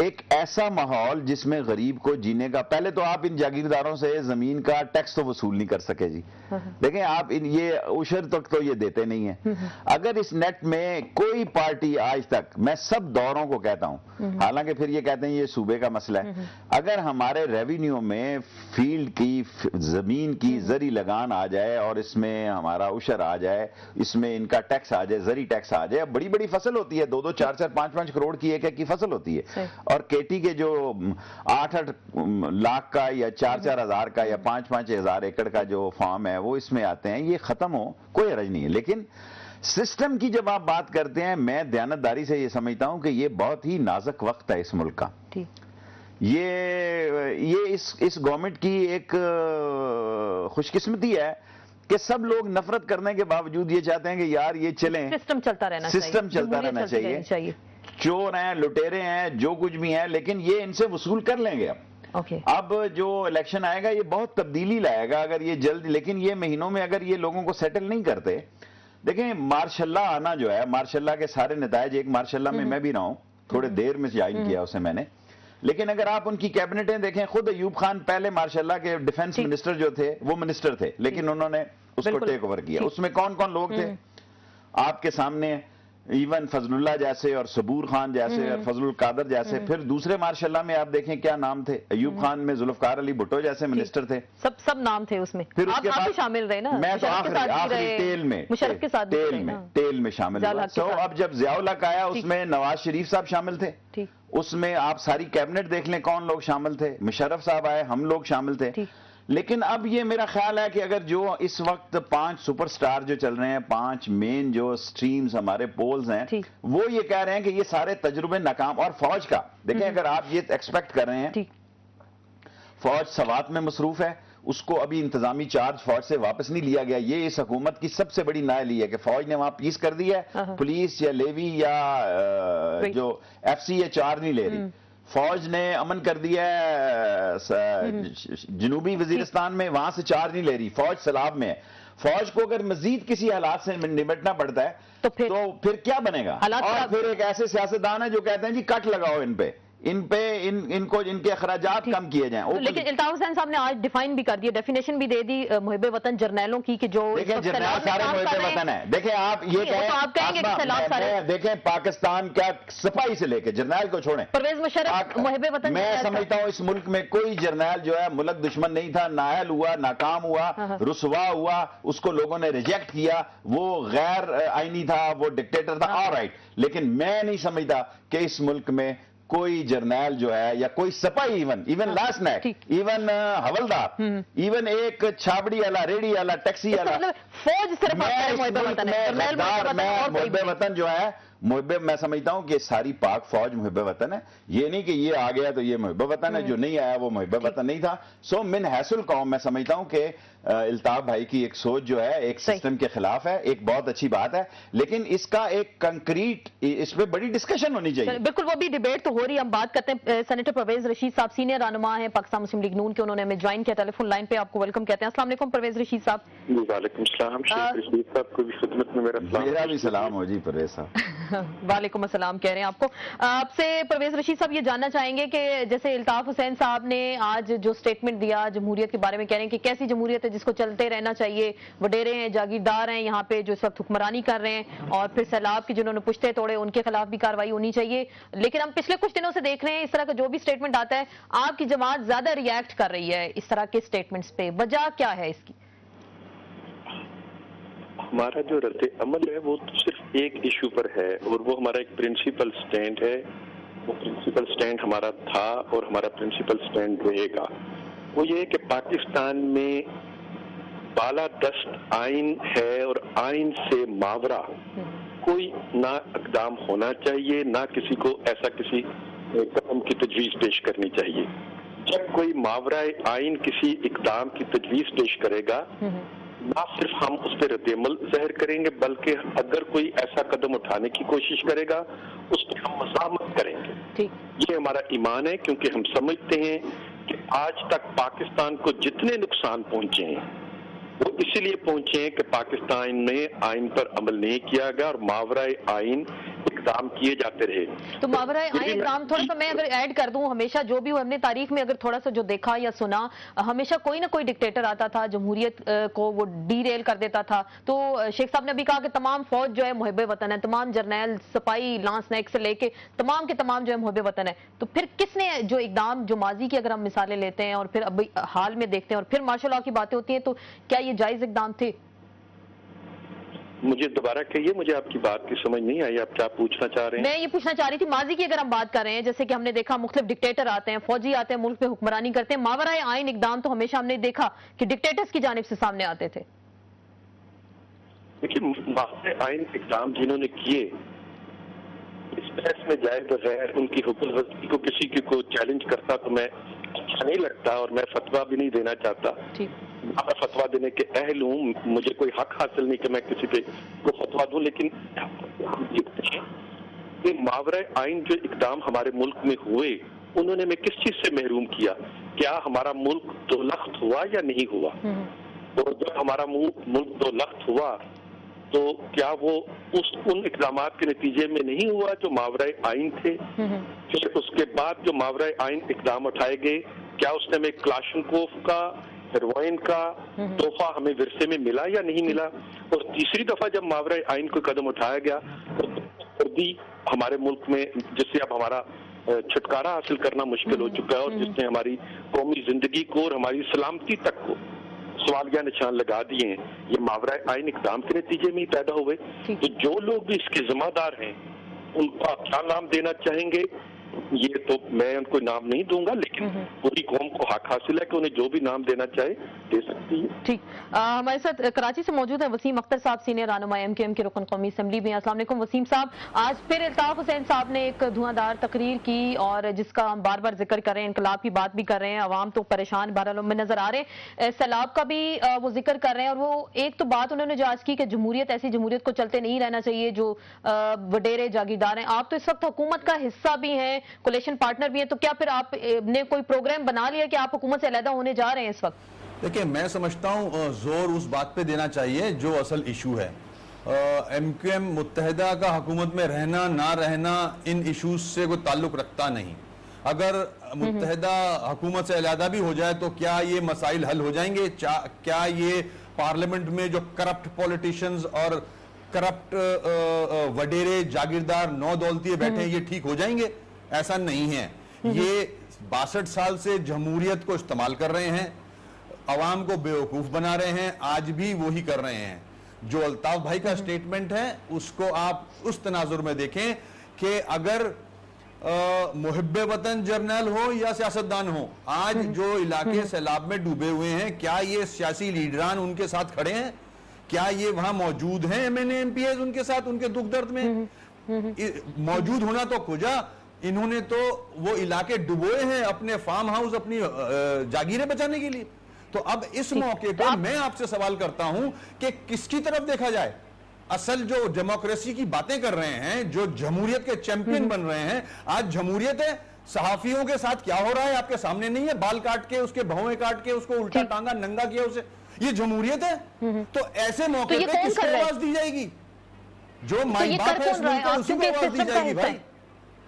ایک ایسا ماحول جس میں غریب کو جینے کا، پہلے تو آپ ان جاگیرداروں سے زمین کا ٹیکس تو وصول نہیں کر سکے جی، دیکھیں آپ یہ عشر تک تو یہ دیتے نہیں ہیں. اگر اس نیٹ میں کوئی پارٹی آج تک، میں سب دوروں کو کہتا ہوں، حالانکہ پھر یہ کہتے ہیں یہ صوبے کا مسئلہ ہے، اگر ہمارے ریونیو میں فیلڈ کی زمین کی زرعی لگان آ جائے اور اس میں ہمارا عشر آ جائے، اس میں ان کا ٹیکس آ جائے، زرعی ٹیکس آ جائے، بڑی بڑی فصل ہوتی ہے، 2-2 4-4 5-5 کروڑ کی ایک کی فصل ہوتی ہے، اور کیٹی کے جو 8-8 لاکھ کا یا 4-4 ہزار کا یا 5-5 ہزار ایکڑ کا جو فارم ہے وہ اس میں آتے ہیں. یہ ختم ہو، کوئی حرج نہیں ہے. لیکن سسٹم کی جب آپ بات کرتے ہیں، میں دیانتداری سے یہ سمجھتا ہوں کہ یہ بہت ہی نازک وقت ہے اس ملک کا. یہ اس گورنمنٹ کی ایک خوش قسمتی ہے کہ سب لوگ نفرت کرنے کے باوجود یہ چاہتے ہیں کہ یار یہ چلیں، سسٹم چلتا رہنا چاہیے. چور ہیں، لٹیرے ہیں، جو کچھ بھی ہیں، لیکن یہ ان سے وصول کر لیں گے. اب جو الیکشن آئے گا یہ بہت تبدیلی لائے گا اگر یہ جلد، لیکن یہ مہینوں میں اگر یہ لوگوں کو سیٹل نہیں کرتے. دیکھیں مارشاء اللہ آنا جو ہے، مارشاء اللہ کے سارے نتائج، ایک مارشاء اللہ میں بھی رہا ہوں، تھوڑے دیر میں جوائن کیا اسے میں نے، لیکن اگر آپ ان کی کیبنٹیں دیکھیں، خود ایوب خان پہلے مارشاء اللہ کے ڈیفنس منسٹر جو تھے وہ منسٹر تھے، لیکن انہوں نے اس کو ٹیک اوور کیا. اس میں کون کون لوگ تھے آپ کے سامنے؟ ایون فضل اللہ جیسے اور صبور خان جیسے اور فضل القادر جیسے. پھر دوسرے مارشاء اللہ میں آپ دیکھیں کیا نام تھے، ایوب خان میں ذوالفقار علی بھٹو جیسے منسٹر تھے، سب نام تھے اس میں. پھر اس کے بعد شامل رہے نا، میں تو آخری ٹیل میں شامل ہوا. سو اب جب ضیاء الحق آیا اس میں نواز شریف صاحب شامل تھے، اس میں آپ ساری کیبنٹ دیکھ لیں کون لوگ شامل تھے، مشرف صاحب آئے، ہم لوگ شامل تھے. لیکن اب یہ میرا خیال ہے کہ اگر جو اس وقت 5 سپر سٹار جو چل رہے ہیں، 5 مین جو سٹریمز ہمارے پولز ہیں، وہ یہ کہہ رہے ہیں کہ یہ سارے تجربے ناکام. اور فوج کا دیکھیں، اگر آپ یہ ایکسپیکٹ کر رہے ہیں، فوج سوات میں مصروف ہے، اس کو ابھی انتظامی چارج فوج سے واپس نہیں لیا گیا. یہ اس حکومت کی سب سے بڑی نااہلی ہے کہ فوج نے وہاں پیس کر دی ہے، پولیس یا لیوی یا جو ایف سی یہ چارج نہیں لے رہی. فوج نے امن کر دیا ہے جنوبی وزیرستان میں، وہاں سے چارج نہیں لے رہی، فوج سیلاب میں ہے. فوج کو اگر مزید کسی حالات سے نمٹنا پڑتا ہے تو پھر کیا بنے گا؟ اور پھر ایک ایسے سیاستدان ہیں جو کہتے ہیں جی کٹ لگاؤ ان پہ ان کے اخراجات کم کیے جائیں. لیکن الطاف حسین صاحب نے آج ڈیفائن بھی کر دیا، ڈیفینیشن بھی دے دی محب وطن جرنیلوں کی کہ جو دیکھیں جرنیل سارے محب وطن ہیں. دیکھیں آپ یہ کہیں، دیکھیں پاکستان کیا صفائی سے لے کے جرنیل کو چھوڑیں، پرویز مشرف محب وطن. میں سمجھتا ہوں اس ملک میں کوئی جرنیل جو ہے ملک دشمن نہیں تھا، نااہل ہوا، ناکام ہوا، رسوا ہوا، اس کو لوگوں نے ریجیکٹ کیا، وہ غیر آئینی تھا، وہ ڈکٹیٹر تھا، آل رائٹ. لیکن میں نہیں سمجھتا کہ اس ملک میں کوئی جرنیل جو ہے یا کوئی سپاہی، ایون لاسٹ نائٹ، ایون حولدار، ایون ایک چھابڑی والا، ریڑی والا، ٹیکسی والا، فوج صرف محب وطن جو ہے میں سمجھتا ہوں کہ ساری پاک فوج محب وطن ہے. یہ نہیں کہ یہ آ گیا تو یہ محب وطن ہے، جو نہیں آیا وہ محب وطن نہیں تھا. سو من حیث القوم میں سمجھتا ہوں کہ الطاف بھائی کی ایک سوچ جو ہے ایک سسٹم کے خلاف ہے، ایک بہت اچھی بات ہے، لیکن اس کا ایک کنکریٹ، اس پہ بڑی ڈسکشن ہونی چاہیے. بالکل، وہ بھی ڈیبیٹ تو ہو رہی ہے. ہم بات کرتے ہیں سینیٹر پرویز رشید صاحب، سینئر رہنما ہیں پاکستان مسلم لیگ نون کے، انہوں نے ہمیں جوائن کیا ٹیلی فون لائن پہ. آپ کو ویلکم کہتے ہیں. السلام علیکم پرویز رشید صاحب. وعلیکم السلام. شیخ رشید صاحب کو بھی خدمت میں میرا بھی سلام ہو جی پرویز صاحب. وعلیکم السلام کہہ رہے ہیں آپ کو. آپ سے پرویز رشید صاحب یہ جاننا چاہیں گے کہ جیسے الطاف حسین صاحب نے آج جو سٹیٹمنٹ دیا جمہوریت کے بارے میں، کہہ رہے ہیں کہ کیسی جمہوریت ہے جس کو چلتے رہنا چاہیے، وڈیرے ہیں، جاگیردار ہیں یہاں پہ جو اس وقت حکمرانی کر رہے ہیں، اور پھر سیلاب کی جنہوں نے پشتے توڑے ان کے خلاف بھی کارروائی ہونی چاہیے. لیکن ہم پچھلے کچھ دنوں سے دیکھ رہے ہیں اس طرح کا جو بھی سٹیٹمنٹ آتا ہے آپ کی جماعت زیادہ ریئیکٹ کر رہی ہے اس طرح کے سٹیٹمنٹس پہ، وجہ کیا ہے اس کی؟ ہمارا جو رد عمل ہے وہ صرف ایک ایشو پر ہے، اور وہ ہمارا ایک پرنسپل سٹینڈ ہے. وہ پرنسپل سٹینڈ ہمارا تھا اور ہمارا پرنسپل سٹینڈ رہے گا. وہ یہ ہے کہ پاکستان میں بالا دست آئین ہے، اور آئین سے ماورا کوئی نہ اقدام ہونا چاہیے، نہ کسی کو ایسا کسی قدم کی تجویز پیش کرنی چاہیے. جب کوئی ماورا آئین کسی اقدام کی تجویز پیش کرے گا، نہ صرف ہم اس پہ رد عمل ظاہر کریں گے، بلکہ اگر کوئی ایسا قدم اٹھانے کی کوشش کرے گا اس پہ ہم مزاحمت کریں گے. یہ ہمارا ایمان ہے، کیونکہ ہم سمجھتے ہیں کہ آج تک پاکستان کو جتنے نقصان پہنچے ہیں وہ اسی لیے پہنچے ہیں کہ پاکستان نے آئین پر عمل نہیں کیا گیا، اور ماورائے آئین ایک اقدام کیے جاتے رہے. تو ماورائے آئین اقدام تھوڑا سا میں اگر ایڈ کر دوں, ہمیشہ جو بھی ہم نے تاریخ میں اگر تھوڑا سا جو دیکھا یا سنا, ہمیشہ کوئی نہ کوئی ڈکٹیٹر آتا تھا, جمہوریت کو وہ ڈی ریل کر دیتا تھا. تو شیخ صاحب نے بھی کہا کہ تمام فوج جو ہے محب وطن ہے, تمام جرنیل, سپاہی, لانس نائک سے لے کے تمام کے تمام جو ہے محب وطن ہے. تو پھر کس نے جو اقدام, جو ماضی کی اگر ہم مثالیں لیتے ہیں اور پھر اب حال میں دیکھتے ہیں اور پھر مارشل لاء کی باتیں ہوتی ہیں, تو کیا یہ جائز اقدام تھے؟ مجھے دوبارہ کہیے, مجھے آپ کی بات کی سمجھ نہیں آئی, آپ کیا پوچھنا چاہ رہے ہیں؟ میں یہ پوچھنا چاہ رہی تھی ماضی کی اگر ہم بات کر رہے ہیں, جیسے کہ ہم نے دیکھا مختلف ڈکٹیٹر آتے ہیں, فوجی آتے ہیں, ملک پہ حکمرانی کرتے ہیں, ماورائے آئین اقدام تو ہمیشہ ہم نے دیکھا کہ ڈکٹیٹرز کی جانب سے سامنے آتے تھے. دیکھیے, ماورائے آئین اقدام جنہوں نے کیے, اس بحث میں جائے بغیر ان کی حکم ورزی کو کسی کو چیلنج کرتا تو میں اچھا نہیں لگتا, اور میں فتویٰ بھی نہیں دینا چاہتا. میں فتویٰ دینے کے اہل ہوں, مجھے کوئی حق حاصل نہیں کہ میں کسی پہ کو فتویٰ دوں. لیکن یہ ماورائے آئین جو اقدام ہمارے ملک میں ہوئے, انہوں نے ہمیں کس چیز سے محروم کیا؟ کیا ہمارا ملک دو لخت ہوا یا نہیں ہوا؟ اور جب ہمارا ملک دو لخت ہوا تو کیا وہ ان اقدامات کے نتیجے میں نہیں ہوا جو ماورائے آئین تھے؟ پھر اس کے بعد جو ماورائے آئین اقدام اٹھائے گئے, کیا اس نے ہمیں کلاشنکوف کا, ہیروئن کا تحفہ ہمیں ورثے میں ملا یا نہیں ملا؟ اور تیسری دفعہ جب ماورائے آئین کو قدم اٹھایا گیا تو ہمارے ملک میں, جس سے اب ہمارا چھٹکارا حاصل کرنا مشکل ہو چکا ہے, اور جس نے ہماری قومی زندگی کو اور ہماری سلامتی تک کو سوالیہ نشان لگا دیے ہیں, یہ ماورائے آئین اقدام کے نتیجے میں ہی پیدا ہوئے. تو جو لوگ بھی اس کے ذمہ دار ہیں, ان کو آپ کیا نام دینا چاہیں گے؟ یہ تو میں ان کو نام نہیں دوں گا, لیکن پوری قوم کو حق حاصل ہے کہ انہیں جو بھی نام دینا چاہے دے سکتی ہے. ٹھیک, ہمارے ساتھ کراچی سے موجود ہیں وسیم اختر صاحب, سینئر رہنما ایم کیو ایم کے رکن قومی اسمبلی بھی ہیں. السلام علیکم وسیم صاحب. آج پھر الطاف حسین صاحب نے ایک دھواں تقریر کی, اور جس کا ہم بار بار ذکر کر رہے ہیں, انقلاب کی بات بھی کر رہے ہیں, عوام تو پریشان بہرحال میں نظر آ رہے ہیں, سیلاب کا بھی وہ ذکر کر رہے ہیں. اور وہ ایک تو بات انہوں نے جو آج کی کہ جمہوریت, ایسی جمہوریت کو چلتے نہیں رہنا چاہیے جو وڈیرے جاگیردار ہیں. آپ تو اس وقت حکومت کا حصہ بھی ہیں, کولیشن پارٹنر بھی ہیں, تو کیا پھر آپ نے کوئی پروگرام بنا لیا کہ آپ حکومت سے علیحدہ ہونے جا رہے ہیں اس وقت؟ دیکھیں, میں سمجھتا ہوں زور اس بات پہ دینا چاہیے جو اصل ایشو ہے. ایم کیو ایم متحدہ کا حکومت میں رہنا نہ رہنا ان ایشوز سے کوئی تعلق رکھتا نہیں. اگر متحدہ حکومت سے علیحدہ بھی ہو جائے تو کیا یہ مسائل حل ہو جائیں گے؟ کیا یہ پارلیمنٹ میں جو کرپٹ پولیٹیشنز اور کرپٹ وڈیرے جاگیردار نو دولتی بیٹھے ہیں, یہ ٹھیک ہو جائیں گے؟ ایسا نہیں ہے. یہ 62 سال سے جمہوریت کو استعمال کر رہے ہیں, عوام کو بیوقوف بنا رہے ہیں, آج بھی وہی کر رہے ہیں. جو الطاف بھائی کا سٹیٹمنٹ ہے اس کو آپ اس تناظر میں دیکھیں کہ اگر محب وطن جرنیل ہو یا سیاستدان ہو, آج جو علاقے سیلاب میں ڈوبے ہوئے ہیں, کیا یہ سیاسی لیڈران ان کے ساتھ کھڑے ہیں؟ کیا یہ وہاں موجود ہیں M N A M P as ان کے ساتھ ان کے دکھ درد میں؟ موجود ہونا تو کجا, انہوں نے تو وہ علاقے ڈبوئے ہیں اپنے فارم ہاؤس, اپنی جاگیریں بچانے کے لیے. تو اب اس موقع پہ میں آپ سے سوال کرتا ہوں کہ کس کی طرف دیکھا جائے؟ اصل جو ڈیموکریسی کی باتیں کر رہے ہیں, جو جمہوریت کے چیمپئن بن رہے ہیں, آج جمہوریت ہے. صحافیوں کے ساتھ کیا ہو رہا ہے آپ کے سامنے نہیں ہے؟ بال کاٹ کے, اس کے بھویں کاٹ کے, اس کو الٹا ٹانگا ننگا کیا اسے, یہ جمہوریت ہے؟ تو ایسے موقع پہ کس کو آواز دی جائے گی؟ جو مائی باپ ہے اس ملک کا, اسی کو آواز دی جائے گی بھائی,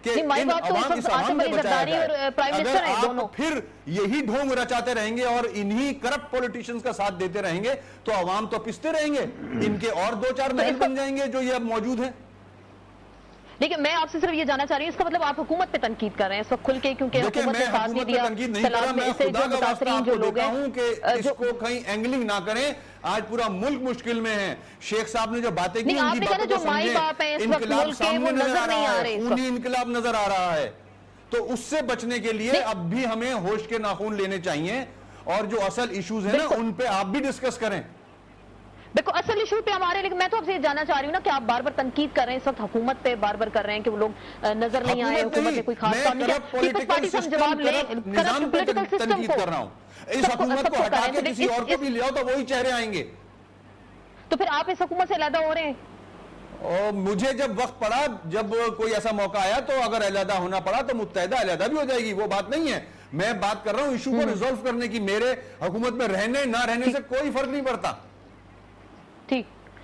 کہ ان عوام اس عوام میں بچایا جائے. اگر آپ پھر یہی ڈھونگ رچاتے رہیں گے اور انہی کرپٹ پولیٹیشنز کا ساتھ دیتے رہیں گے تو عوام تو پستے رہیں گے, ان کے اور 2-4 محل بن جائیں گے جو یہ اب موجود ہیں. لیکن میں آپ سے صرف یہ جاننا چاہ رہی ہوں, اس کا مطلب آپ حکومت پہ تنقید کر رہے ہیں اس وقت کھل کے, کیونکہ حکومت نے ساتھ نہیں دیا, سیلاب میں سے جو متاثرین جو لوگ ہیں کہ اس کو کہیں اینگلنگ نہ کریں. آج پورا ملک مشکل میں ہے. شیخ صاحب نے جو باتیں کی ان کی باتوں کو سمجھیں, انقلاب سامنے نظر آ رہا ہے, خونی انقلاب نظر آ رہا ہے. تو اس سے بچنے کے لیے اب بھی ہمیں ہوش کے ناخون لینے چاہیے, اور جو اصل ایشوز ہیں نا ان پہ آپ بھی ڈسکس کریں. دیکھو اصل ایشو پہ ہمارے, لیکن میں تو آپ سے یہ جاننا چاہ رہی ہوں نا کہ آپ بار بار تنقید کر رہے ہیں اس وقت حکومت پہ, بار بار کر رہے ہیں کہ وہ لوگ نظر نہیں آئے, حکومت نے کوئی خاص کام نہیں کیا. پیپلز پارٹی سے ہم جواب لیں, نظام پہ تنقید کر رہا ہوں. اس حکومت کو ہٹا کے کسی اور کو بھی لے آؤ تو وہی چہرے آئیں گے. تو پھر آپ اس حکومت سے علیحدہ ہو رہے ہیں؟ اور مجھے جب وقت پڑا, جب کوئی ایسا موقع آیا تو اگر علیحدہ ہونا پڑا تو متحدہ علیحدہ بھی ہو جائے گی, وہ بات نہیں ہے. میں بات کر رہا ہوں ایشو کو ریزولو کرنے کی. میرے حکومت میں رہنے نہ رہنے سے کوئی فرق نہیں پڑتا. ٹھیک,